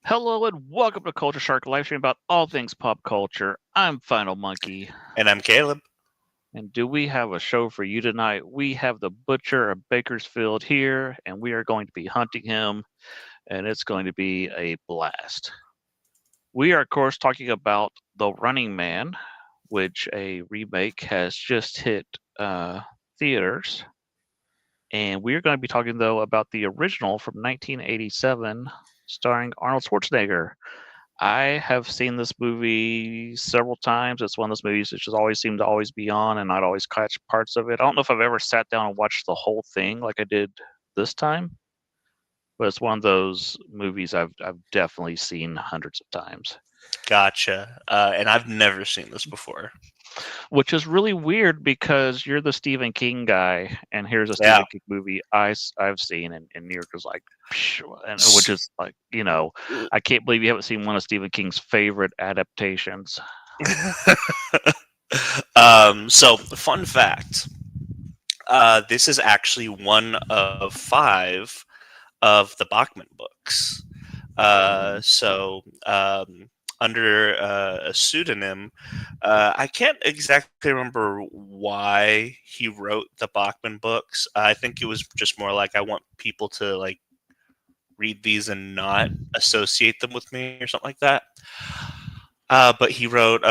Hello and welcome to Culture Shark livestream about all things pop culture. I'm Final Monkey. And I'm Caleb. And do we have a show for you tonight? We have the Butcher of Bakersfield here, and we are going to be hunting him, and it's going to be a blast. We are, of course, talking about The Running Man, which a remake has just hit theaters. And we are going to be talking, though, about the original from 1987, starring Arnold Schwarzenegger. I have seen this movie several times. It's one of those movies that just always seemed to always be on, and I'd always catch parts of it. I don't know if I've ever sat down and watched the whole thing like I did this time, but it's one of those movies I've definitely seen hundreds of times. Gotcha. And I've never seen this before. Which is really weird because you're the Stephen King guy, and here's a Yeah. Stephen King movie I've seen, and you're just like, and which is like, I can't believe you haven't seen one of Stephen King's favorite adaptations. So, fun fact this is actually one of five of the Bachman books. Under a pseudonym, I can't exactly remember why he wrote the Bachman books. I think it was just more like I want people to like read these and not associate them with me or something like that. But he wrote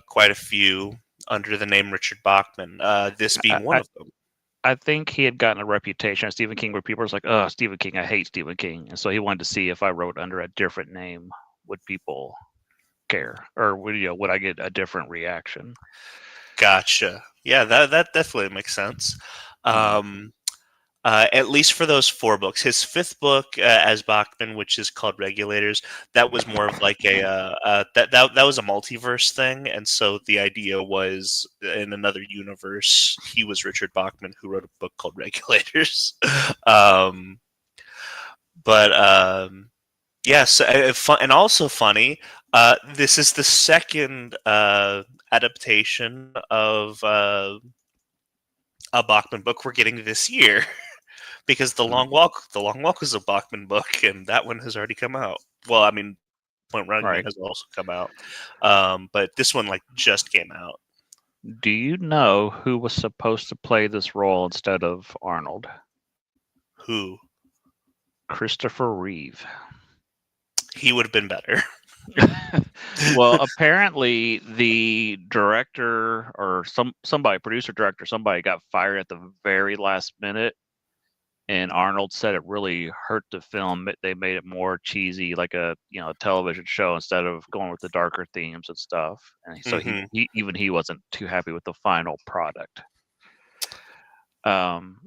quite a few under the name Richard Bachman. This being one I, of them. I think he had gotten a reputation as Stephen King where people were like, "Oh, Stephen King, I hate Stephen King," and so he wanted to see if I wrote under a different name, would people care, or would I get a different reaction? Gotcha. Yeah, that definitely makes sense. Mhm. Um, at least for those four books. His fifth book, as Bachman, which is called Regulators, that was more of like that was a multiverse thing, and so the idea was in another universe, he was Richard Bachman who wrote a book called Regulators. um, but yes, and also funny. This is the second adaptation of a Bachman book we're getting this year. Because the Long Walk was a Bachman book, and that one has already come out. Well, I mean, Point Running Man Right. has also come out, but this one like just came out. Do you know who was supposed to play this role instead of Arnold? Who Christopher Reeve. he would have been better. Well, apparently the director or somebody, producer, director, somebody got fired at the very last minute, and Arnold said it really hurt the film. They made it more cheesy, like a television show, instead of going with the darker themes and stuff. And so he, Hmm. he even he wasn't too happy with the final product.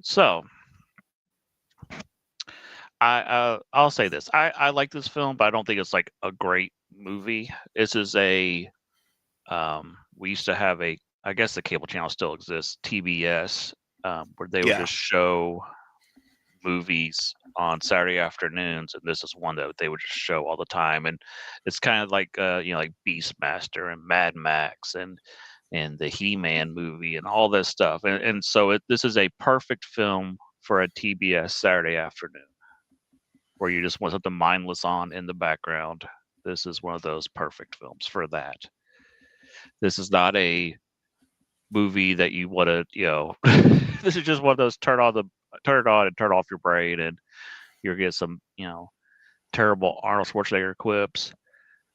So I'll say this: I like this film, but I don't think it's like a great movie. This is a we used to have a, I guess the cable channel still exists, TBS, where they would Yeah. just show movies on Saturday afternoons, and this is one that they would just show all the time. And it's kind of like like Beastmaster and Mad Max and the He-Man movie and all this stuff. And so this is a perfect film for a TBS Saturday afternoon where you just want something mindless on in the background. This is one of those perfect films for that. This is not a movie that you want to, this is just one of those turn it on and turn off your brain, and you'll get some, terrible Arnold Schwarzenegger quips.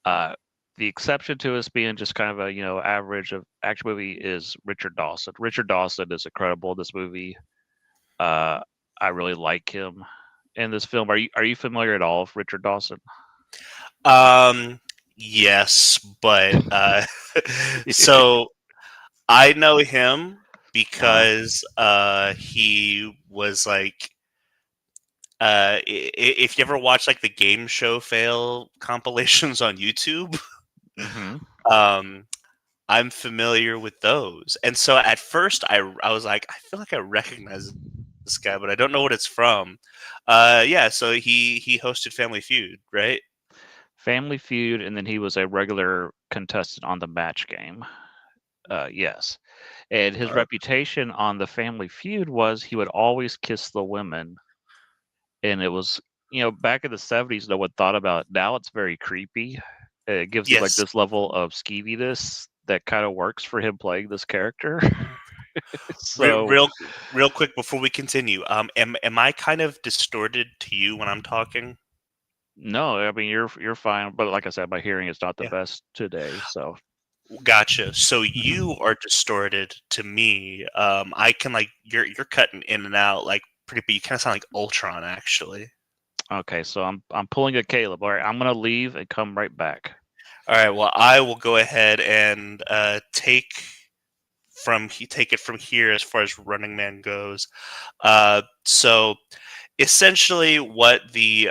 Uh, the exception to us being just kind of a, average of action movie is Richard Dawson. Richard Dawson is incredible in this movie. Uh, I really like him in this film. Are you familiar at all with Richard Dawson? Um. Yes, but so I know him Uh, because he was like if you ever watch like the game show fail compilations on YouTube, hmm um, I'm familiar with those. And so at first I was like, I feel like I recognize this guy, but I don't know what it's from. Yeah, so he hosted Family Feud, right? Family Feud, and then he was a regular contestant on the Match Game. Yes. And his Uh, reputation on the Family Feud was he would always kiss the women, and it was back in the 70s, no one thought about it. Now it's very creepy. It gives him like Yes. this level of skeeviness that kind of works for him playing this character. So Real, real quick before we continue, am I kind of distorted to you when I'm talking? no, I mean you're fine, but like I said, my hearing is not the Yeah. best today. So Gotcha. So mhm. you are distorted to me. I can like you're cutting in and out like pretty, but you kind of sound like Ultron actually. Okay, so I'm pulling a Caleb. All right, I'm gonna leave and come right back. All right. Well, I will go ahead and take it from here as far as Running Man goes. So essentially, what the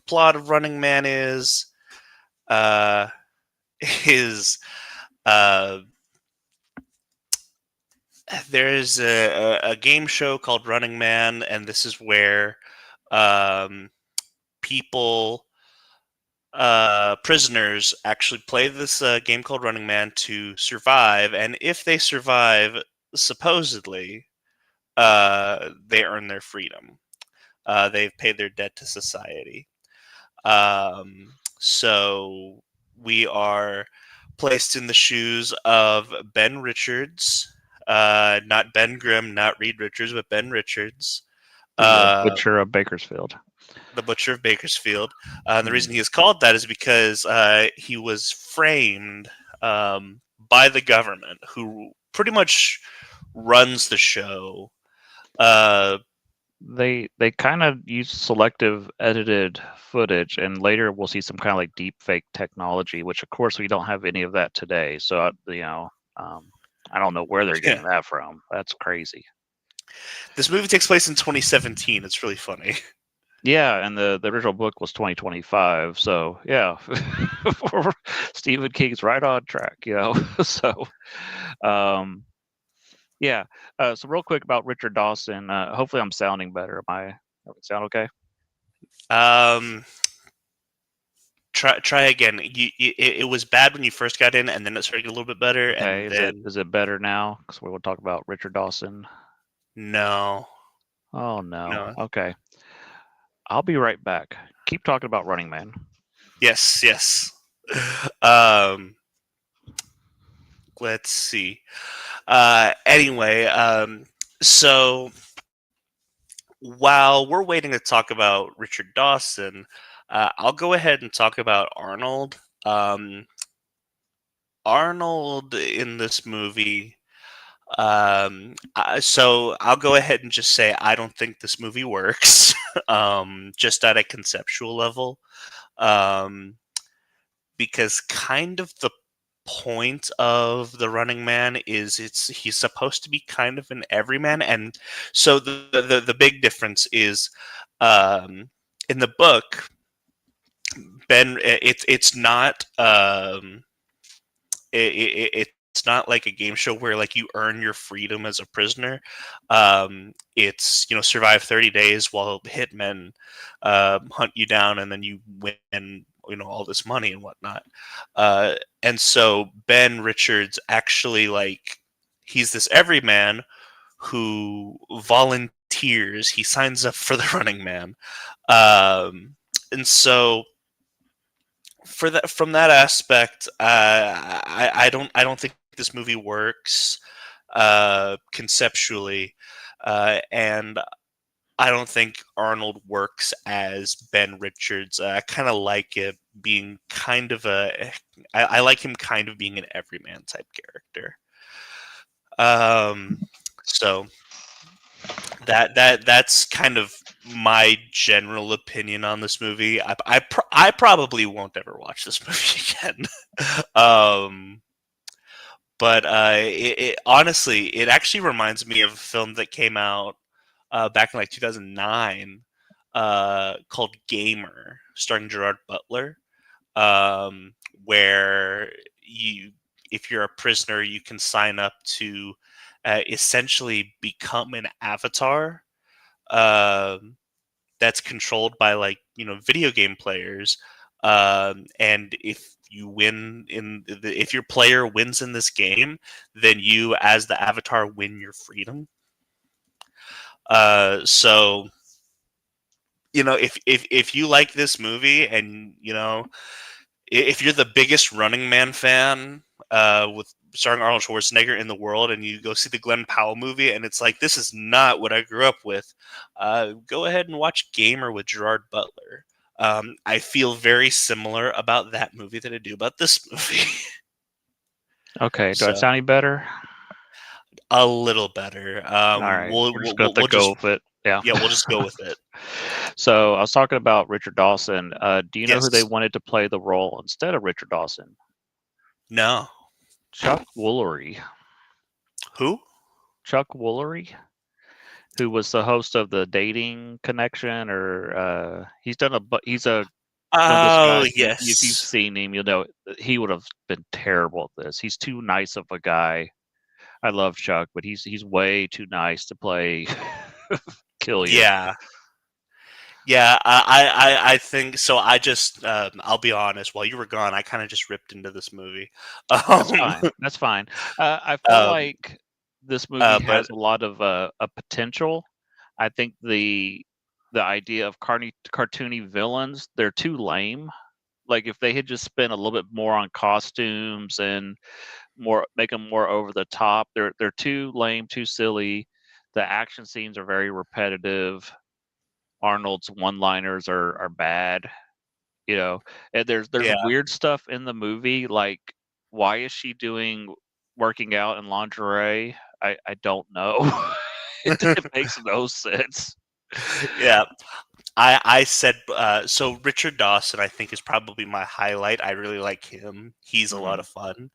plot of Running Man uh, is uh, there's a game show called Running Man, and this is where um, people prisoners actually play this game called Running Man to survive, and if they survive, supposedly, they earn their freedom. They've paid their debt to society. So we are placed in the shoes of Ben Richards, not Ben Grimm, not Reed Richards, but Ben Richards, The uh, butcher of Bakersfield. the butcher of Bakersfield. And the Mhm. reason he is called that is because he was framed by the government, who pretty much runs the show. Uh, They kind of use selective edited footage, and later we'll see some kind of like deep fake technology, which of course we don't have any of that today. So um, I don't know where they're yeah, getting that from. That's crazy. this movie takes place in 2017. It's really funny. Yeah, and the original book was 2025. So yeah, Stephen King's right on track. So um, yeah. So real quick about Richard Dawson. Hopefully I'm sounding better. Sound okay? Um, try again. It was bad when you first got in, and then it started to get a little bit better, Okay, and is it then is it better now? Because we will talk about Richard Dawson. no, Oh no. no. Okay, I'll be right back. Keep talking about Running Man. Yes, yes. Um, let's see. Anyway, so while we're waiting to talk about Richard Dawson, I'll go ahead and talk about Arnold. Um, Arnold in this movie. So I'll go ahead and just say I don't think this movie works, just at a conceptual level, um, because kind of the point of the Running Man is he's supposed to be kind of an everyman, and so the big difference is um, in the book, it's not it's not like a game show where like you earn your freedom as a prisoner. It's survive 30 days while hitmen hunt you down, and then you win all this money and whatnot. And so Ben Richards actually like he's this everyman who volunteers. He signs up for the Running Man, and so from that aspect, I don't think this movie works conceptually, and I don't think Arnold works as Ben Richards. I kind of like it being kind of I like him kind of being an everyman type character. So that's kind of my general opinion on this movie. I probably won't ever watch this movie again. um, but honestly, it actually reminds me of a film that came out back in like 2009 called Gamer, starring Gerard Butler, where if you're a prisoner, you can sign up to essentially become an avatar um, that's controlled by like video game players, and if you win if your player wins in this game, then you as the avatar win your freedom. So if you like this movie, and if you're the biggest Running Man fan, with starring Arnold Schwarzenegger in the world, and you go see the Glenn Powell movie, and it's like, this is not what I grew up with, go ahead and watch Gamer with Gerard Butler. I feel very similar about that movie that I do about this movie. Okay, do I So sound any better? a little better. All right, we're just gonna have to We'll go just with it. Yeah. yeah, we'll just go with it. So I was talking about Richard Dawson. Do you know who they Yes. wanted to play the role instead of Richard Dawson? No. Chuck Woolery. Who? Chuck Woolery, who was the host of the Dating Connection, or he's one of those Oh, guys. If you've yes. seen him, you'll know he would have been terrible at this. He's too nice of a guy. I love Chuck, but he's way too nice to play Killian. Yeah. Yeah, I think so. I'll be honest. While you were gone, I kind of just ripped into this movie. That's Um, fine. That's fine. I feel um, like this movie but has a lot of a potential. I think the idea of cartoony villains, they're too lame. Like if they had just spent a little bit more on costumes and make them more over the top, they're too lame, too silly. The action scenes are very repetitive. Arnold's one-liners are bad, and there's yeah, weird stuff in the movie, like why is she doing working out in lingerie? I don't know. It makes no sense. yeah. I said so. Richard Dawson, I think, is probably my highlight. I really like him. He's a lot Mhm. of fun.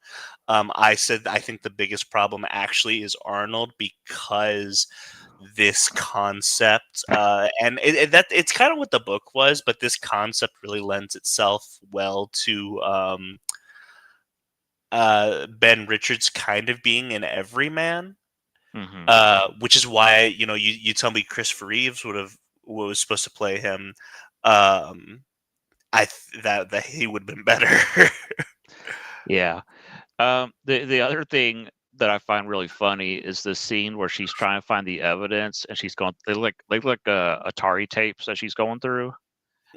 I said I think the biggest problem actually is Arnold, because this concept, and it's kind of what the book was, but this concept really lends itself well to Ben Richards kind of being an everyman, Mhm. which is why you tell me Christopher Reeves was supposed to play him. Um, that he would have been better. Yeah. The other thing that I find really funny is the scene where she's trying to find the evidence, and she's going. They look like Atari tapes that she's going through,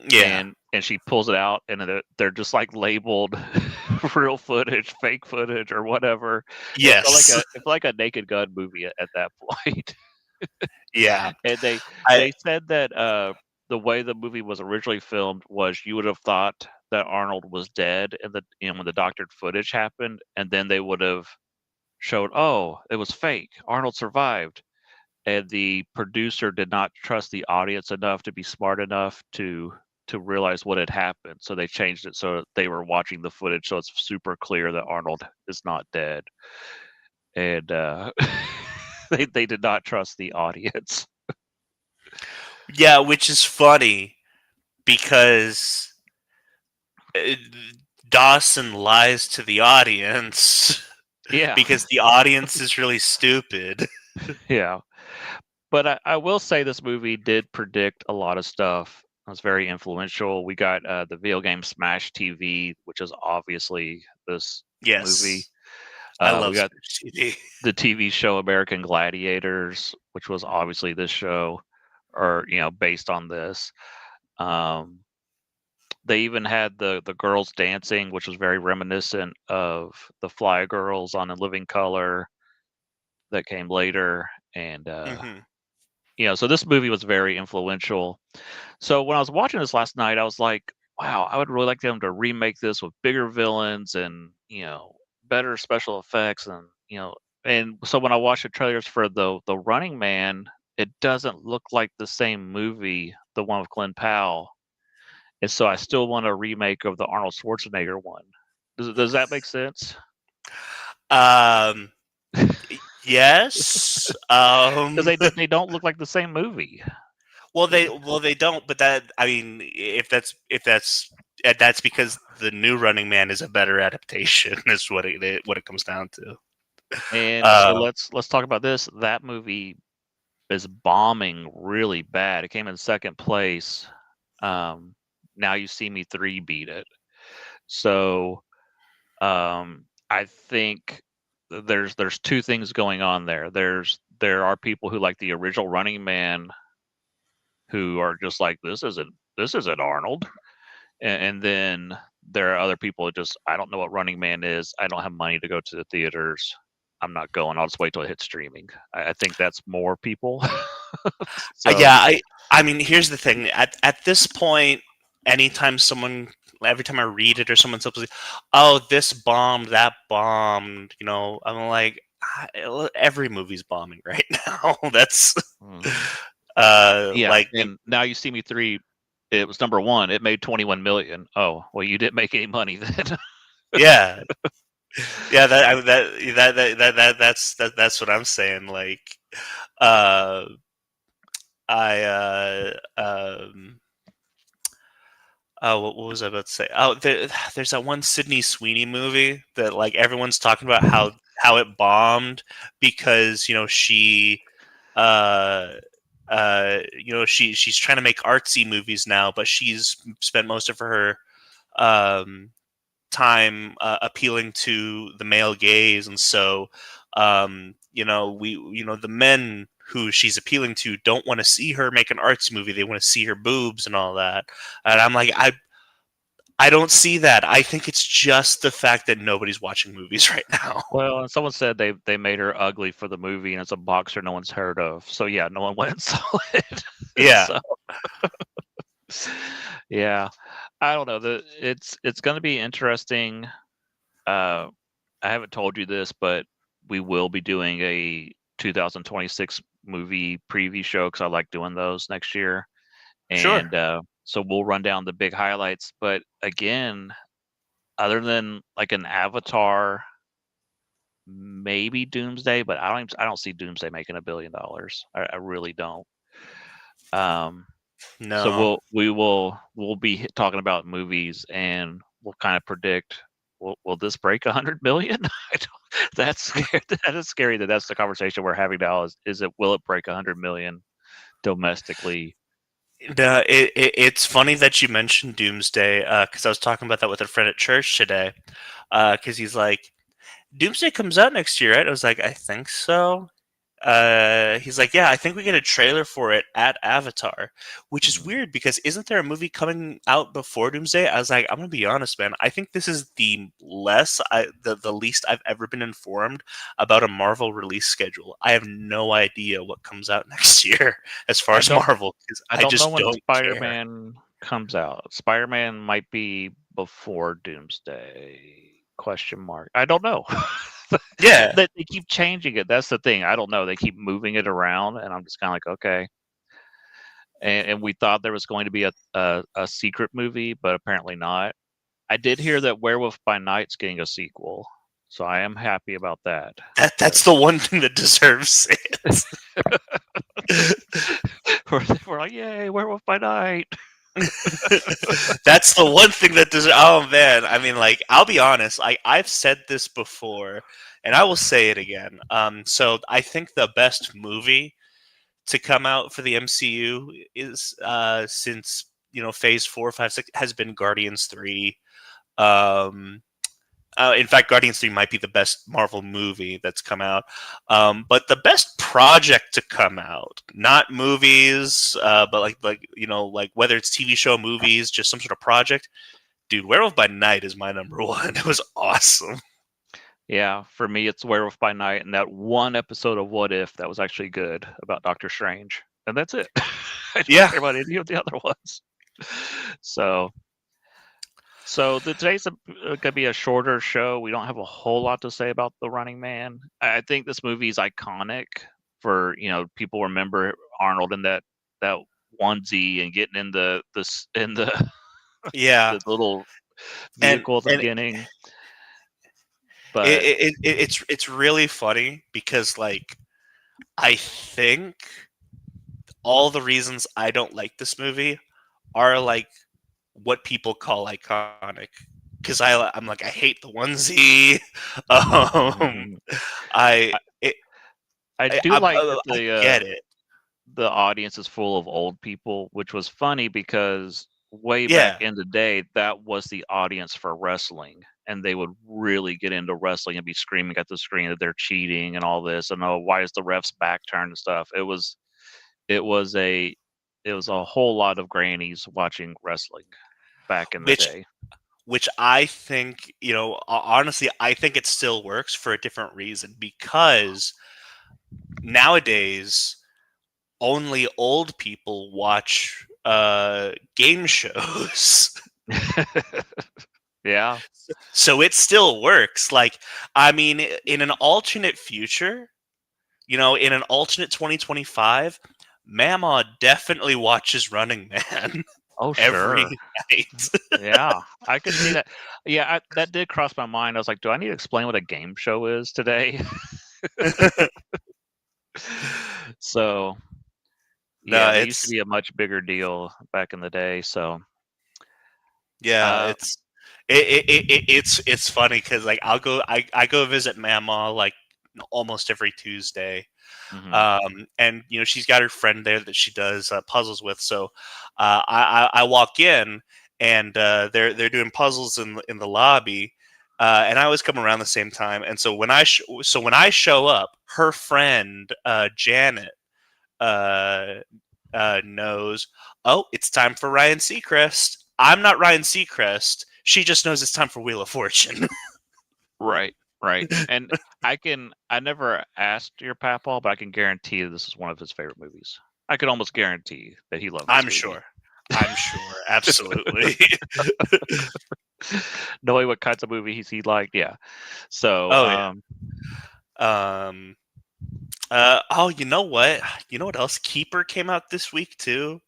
Yeah. and she pulls it out, and they're just like labeled real footage, fake footage, or whatever. Yes. It felt like a Naked Gun movie at that point. Yeah. And I they said that the way the movie was originally filmed was you would have thought that Arnold was dead, and when the doctored footage happened, and then they would have showed, oh, it was fake. Arnold survived, and the producer did not trust the audience enough to be smart enough to realize what had happened. So they changed it so they were watching the footage, so it's super clear that Arnold is not dead, and they did not trust the audience. yeah, which is funny because uh, Dawson lies to the audience Yeah, because the audience is really stupid. yeah. But I will say this movie did predict a lot of stuff. It was very influential. We got the video game Smash TV, which is obviously this movie. Yes, I We love got Smash TV. the TV show American Gladiators, which was obviously this show, or based on this. Um, they even had the girls dancing, which was very reminiscent of the Fly Girls on A Living Color that came later, and Hmm. so this movie was very influential. So when I was watching this last night, I was like, wow, I would really like them to remake this with bigger villains and, better special effects and so when I watched the trailers for the Running Man, it doesn't look like the same movie, the one with Glenn Powell. And so I still want a remake of the Arnold Schwarzenegger one. Does that make sense? Um, yes. Because they don't look like the same movie. Well, they don't. But I mean, if that's because the new Running Man is a better adaptation, is what it comes down to. And so Uh, let's talk about this. That movie is bombing really bad. It came in second place. Um, Now You See Me 3 beat it. So I think there's two things going on there. There are people who like the original Running Man who are just like, this isn't Arnold. And then there are other people who just, I don't know what Running Man is. I don't have money to go to the theaters. I'm not going. I'll just wait till it hits streaming. I think that's more people. So Yeah, I mean, here's the thing. At this point, anytime someone, every time I read it or someone's supposed to, oh, this bombed, that bombed, I'm like, every movie's bombing right now. That's mm, yeah. like, And Now You See Me 3, it was number one. It made 21 million. Oh, well, you didn't make any money then. yeah, yeah. That's what I'm saying. Like, uh, I what was I about to say? Oh, there's that one Sydney Sweeney movie that like everyone's talking about how it bombed because she uh she's trying to make artsy movies now, but she's spent most of her um time appealing to the male gaze, and so the men who she's appealing to don't want to see her make an artsy movie. They want to see her boobs and all that. And I'm like, I don't see that. I think it's just the fact that nobody's watching movies right now. Well, and someone said they made her ugly for the movie, and it's a boxer no one's heard of. So yeah, no one went and saw it. Yeah. So yeah, I don't know. It's going to be interesting. I haven't told you this, but we will be doing a 2026 movie preview show because I like doing those next year, Sure. and so we'll run down the big highlights. But again, other than like an Avatar, maybe Doomsday, but I don't see Doomsday making $1 billion. I really don't. So No. we'll be talking about movies, and we'll kind of predict. Will this break 100 million? That's scary. That is scary. That's the conversation we're having now. Is it, will it break 100 million domestically? No, it's funny that you mentioned Doomsday because I was talking about that with a friend at church today. Because he's like, Doomsday comes out next year, right? I was like, I think so. He's like, yeah, I think we get a trailer for it at Avatar, which is Mhm. weird because isn't there a movie coming out before Doomsday? I was like, I'm gonna be honest, man. I think this is the least I've ever been informed about a Marvel release schedule. I have no idea what comes out next year as far I as don't. Marvel because I I don't know just when don't care. Spider-Man comes out. Spider-Man might be before Doomsday? Question mark. I don't know. Yeah, They keep changing it. That's the thing. I don't know. They keep moving it around, and I'm just kind of like, okay. And we thought there was going to be a secret movie, but apparently not. I did hear that Werewolf by Night's getting a sequel, so I am happy about that. But that's the one thing that deserves it. we're like, yay, Werewolf by Night. That's the one thing that does. Oh man, I mean, like, I'll be honest. I've said this before, and I will say it again. So I think the best movie to come out for the MCU is since Phase 4, 5, 6 has been Guardians 3. Um, in fact, Guardians 3 might be the best Marvel movie that's come out. But the best project to come out, not movies, but like whether it's TV show, movies, just some sort of project. Dude, Werewolf by Night is my number one. It was awesome. Yeah, for me, it's Werewolf by Night and that one episode of What If that was actually good about Doctor Strange, and that's it. I don't Yeah, care about any of the other ones. So, today's gonna be a shorter show. We don't have a whole lot to say about The Running Man. I think this movie is iconic for people remember Arnold in that onesie and getting in the yeah, the little and vehicle at the and beginning. But it's really funny because like I think all the reasons I don't like this movie are like what people call iconic. Because I'm like, I hate the onesie. um, mhm. I I, it, I do like that I get it. the audience is full of old people, which was funny because way back Yeah, in the day, that was the audience for wrestling, and they would really get into wrestling and be screaming at the screen that they're cheating and all this, and oh, why is the ref's back turned and stuff. It was a it was a whole lot of grannies watching wrestling back in the which day. which I think, honestly, I think it still works for a different reason, because nowadays only old people watch game shows. Yeah. So it still works. Like, I mean, in an alternate future, in an alternate 2025, Mama definitely watches Running Man Oh, every sure. night. Yeah, I could see that. Yeah, that did cross my mind. I was like, do I need to explain what a game show is today? So, No, yeah, they used to be a much bigger deal back in the day. So, yeah, uh, it's funny because like I go visit Mama like almost every Tuesday. mhm. And she's got her friend there that she does puzzles with. So I walk in, and they're doing puzzles in the lobby, and I always come around the same time. And so when I show up, her friend Janet uh, knows. Oh, it's time for Ryan Seacrest. I'm not Ryan Seacrest. She just knows it's time for Wheel of Fortune. Right, right. And I never asked your papa, but I can guarantee this is one of his favorite movies. I could almost guarantee that he loved this I'm movie. sure. I'm sure. Absolutely. Knowing what kinds of movies he liked, yeah. So, Oh yeah. Oh, you know what? You know what else? Keeper came out this week too.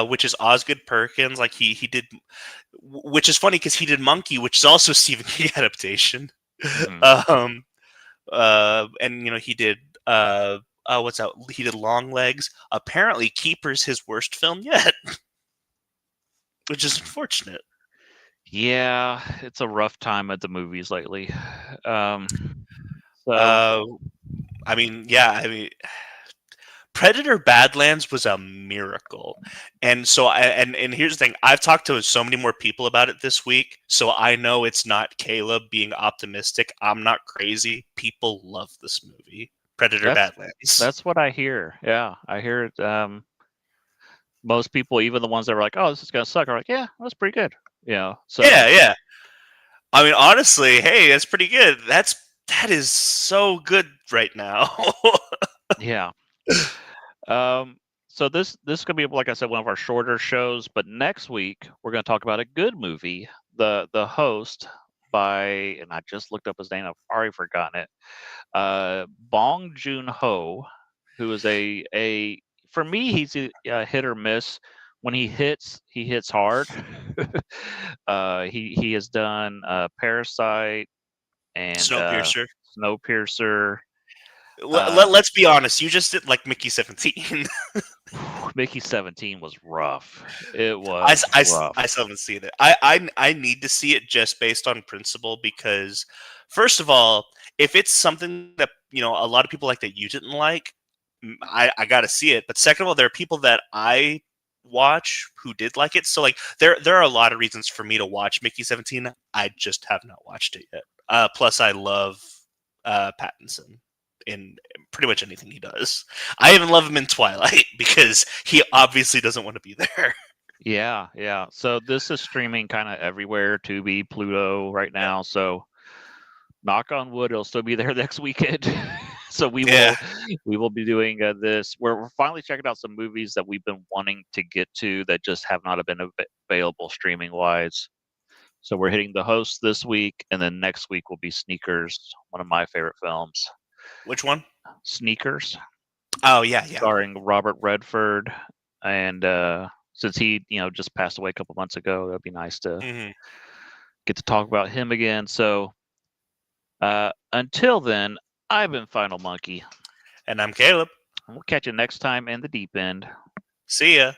Which is Osgood Perkins. Like he did, which is funny because he did Monkey, which is also a Stephen King adaptation. mhm. Um, and he did what's out? He did Long Legs. Apparently, Keeper's his worst film yet, which is unfortunate. Yeah, it's a rough time at the movies lately. Um, so I mean, yeah, Predator Badlands was a miracle. And so and here's the thing, I've talked to so many more people about it this week, so I know it's not Caleb being optimistic. I'm not crazy. People love this movie, Predator Badlands. that's what I hear. Yeah, I hear it. Most people, even the ones that were like, "Oh, this is gonna suck," are like, "Yeah, that's pretty good." So Yeah. I mean, honestly, hey, that's pretty good. That is so good right now. yeah. So this is gonna be, like I said, one of our shorter shows. But next week we're gonna talk about a good movie. The host by, and I just looked up his name. I've already forgotten it. Bong Joon Ho, who is a for me he's a hit or miss. When he hits hard. He has done Parasite and Snowpiercer. Snowpiercer. Uh, Let's be honest. You just did like Mickey 17. Mickey 17 was rough. It I, was I, rough. I still haven't seen it. I need to see it just based on principle because, first of all, if it's something that a lot of people like that you didn't like, I got to see it. But second of all, there are people that I watch who did like it. So like there are a lot of reasons for me to watch Mickey 17. I just have not watched it yet. Plus, I love Pattinson in pretty much anything he does. I even love him in Twilight because he obviously doesn't want to be there. Yeah, yeah. So this is streaming kind of everywhere, Tubi, Pluto right now. So knock on wood, it'll still be there next weekend. So Yeah. we will be doing this. We're finally checking out some movies that we've been wanting to get to that just have not been available streaming wise. So we're hitting the host this week, and then next week will be Sneakers, one of my favorite films. Which one? Sneakers, Oh yeah. starring Robert Redford, and since he just passed away a couple months ago, that'd be nice to Hmm. get to talk about him again. So until then, I've been Final Monkey. And I'm Caleb. We'll catch you next time in the deep end. See ya.